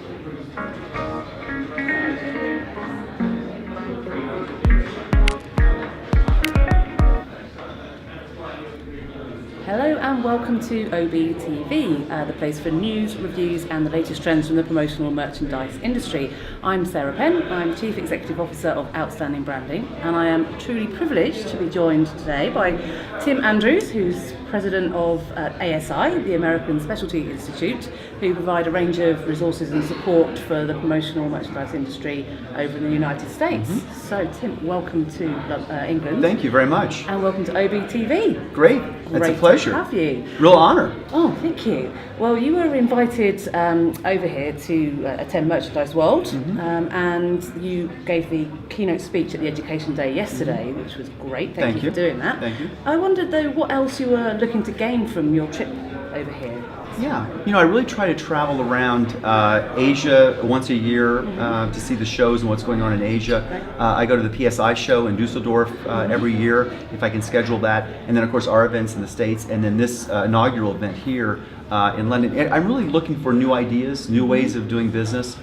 Hello and welcome to OBTV, the place for news, reviews and the latest trends from the promotional merchandise industry. I'm Sarah Penn, I'm Chief Executive Officer of Outstanding Branding, and I am truly privileged to be joined today by Tim Andrews, who's President of ASI, the American Specialty Institute, who provide a range of resources and support for the promotional merchandise industry over in the United States. Mm-hmm. So Tim, welcome to England. Thank you very much. And welcome to OBTV. Great, it's a pleasure. To have you. Real honor. Oh, thank you. Well, you were invited over here to attend Merchandise World, mm-hmm. And you gave the keynote speech at the Education Day yesterday, mm-hmm. which was great. Thank you for doing that. Thank you. I wondered though, what else you were looking to gain from your trip over here? Yeah, I really try to travel around Asia once a year to see the shows and what's going on in Asia. I go to the PSI show in Dusseldorf every year, if I can schedule that, and then of course our events in the States, and then this inaugural event here in London. And I'm really looking for new ideas, new ways of doing business,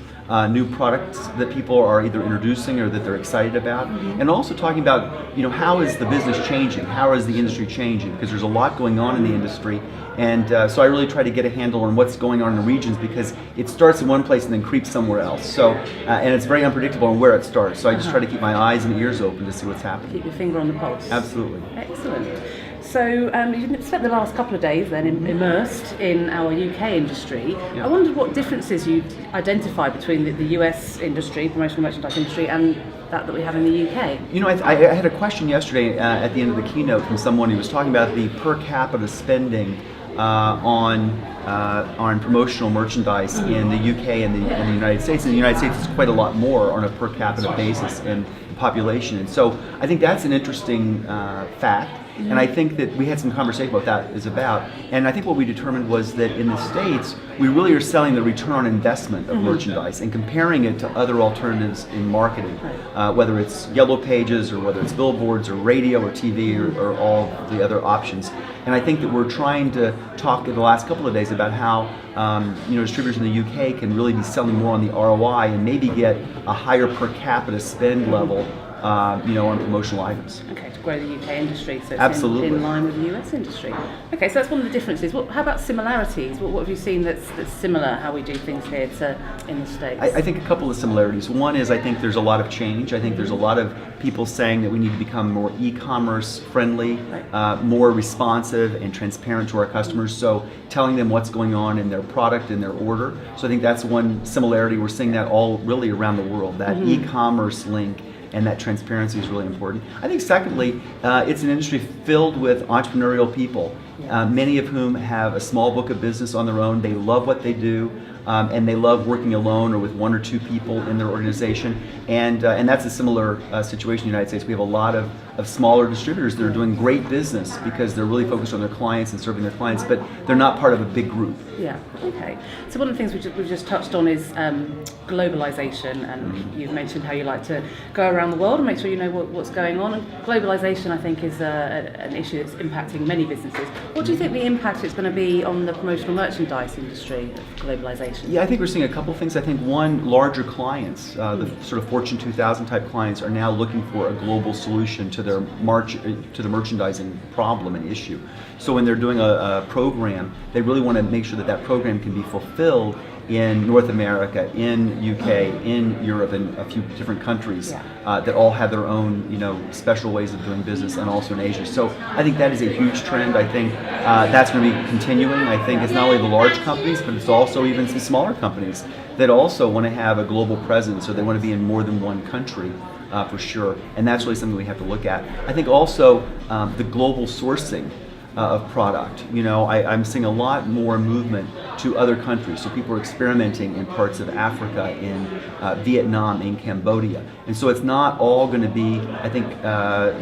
new products that people are either introducing or that they're excited about, and also talking about, how is the business changing? How is the industry changing? Because there's a lot going on in the industry, and so I really try to get a handle on what's going on in the regions, because it starts in one place and then creeps somewhere else. So, and it's very unpredictable on where it starts. So I just try to keep my eyes and ears open to see what's happening. Keep your finger on the pulse. Absolutely. Excellent. So you've spent the last couple of days then immersed in our UK industry. Yeah. I wondered what differences you'd identify between the US industry, promotional merchandise industry, and that we have in the UK. I had a question yesterday at the end of the keynote from someone who was talking about the per capita spending on promotional merchandise in the UK and the United States. In the United States, it's quite a lot more on a per capita basis in population, and so I think that's an interesting fact. And I think that we had some conversation about what that is about. And I think what we determined was that in the States, we really are selling the return on investment of merchandise and comparing it to other alternatives in marketing, whether it's yellow pages or whether it's billboards or radio or TV or all the other options. And I think that we're trying to talk in the last couple of days about how distributors in the UK can really be selling more on the ROI and maybe get a higher per capita spend level on promotional items. Okay, to grow the UK industry, so it's Absolutely. In line with the US industry. Okay, so that's one of the differences. How about similarities? What have you seen that's similar, how we do things here to in the States? I think a couple of similarities. One is I think there's a lot of change. I think there's a lot of people saying that we need to become more e-commerce friendly, more responsive and transparent to our customers, so telling them what's going on in their product and their order. So I think that's one similarity. We're seeing that all really around the world, that e-commerce link and that transparency is really important. I think secondly, it's an industry filled with entrepreneurial people, many of whom have a small book of business on their own. They love what they do, and they love working alone or with one or two people in their organization. And that's a similar situation in the United States. We have a lot of smaller distributors that are doing great business because they're really focused on their clients and serving their clients, but they're not part of a big group. Yeah, okay. So one of the things we've just touched on is globalization, and you've mentioned how you like to go around the world and make sure you know what's going on. And globalization, I think, is an issue that's impacting many businesses. What do you think the impact is going to be on the promotional merchandise industry of globalization? Yeah, I think we're seeing a couple of things. I think one, larger clients, the sort of Fortune 2000 type clients, are now looking for a global solution to their the merchandising problem and issue. So when they're doing a program, they really want to make sure that program can be fulfilled in North America, in UK, in Europe, and a few different countries that all have their own, special ways of doing business, and also in Asia. So I think that is a huge trend. I think that's going to be continuing. I think it's not only the large companies, but it's also even some smaller companies that also want to have a global presence, or they want to be in more than one country. For sure, and that's really something we have to look at. I think also the global sourcing of product. I'm seeing a lot more movement to other countries. So people are experimenting in parts of Africa, in Vietnam, in Cambodia. And so it's not all going to be, I think,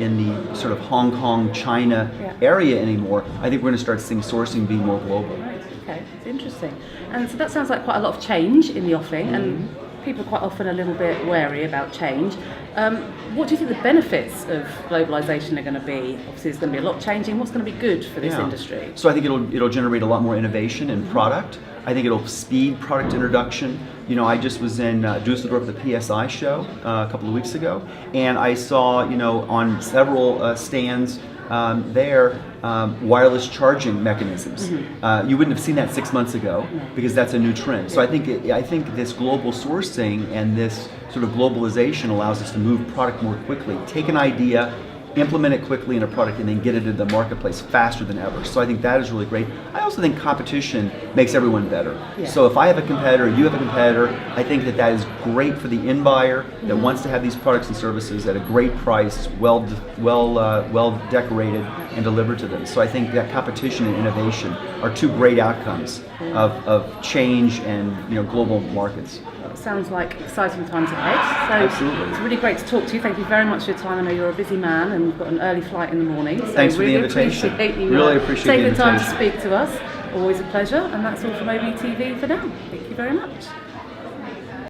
in the sort of Hong Kong, China area anymore. I think we're going to start seeing sourcing being more global. Right, okay, it's interesting. And so that sounds like quite a lot of change in the offing, and people are quite often a little bit wary about change. What do you think the benefits of globalisation are going to be? Obviously, there's going to be a lot changing. What's going to be good for this industry? So I think it'll generate a lot more innovation in product. I think it'll speed product introduction. You know, I just was in Dusseldorf at the PSI show a couple of weeks ago, and I saw, you know, on several stands there, wireless charging mechanisms. You wouldn't have seen that 6 months ago because that's a new trend. So I think this global sourcing and this sort of globalization allows us to move product more quickly. Take an idea, implement it quickly in a product, and then get it into the marketplace faster than ever. So I think that is really great. I also think competition makes everyone better. Yeah. So if I have a competitor, you have a competitor, I think that is great for the end buyer that wants to have these products and services at a great price, well decorated and delivered to them. So I think that competition and innovation are two great outcomes of change and, you know, global markets. Sounds like exciting times ahead. So absolutely. It's really great to talk to you. Thank you very much for your time. I know you're a busy man and you've got an early flight in the morning. So thanks for the invitation. Really appreciate taking the time to speak to us. Always a pleasure. And that's all from OBTV for now. Thank you very much.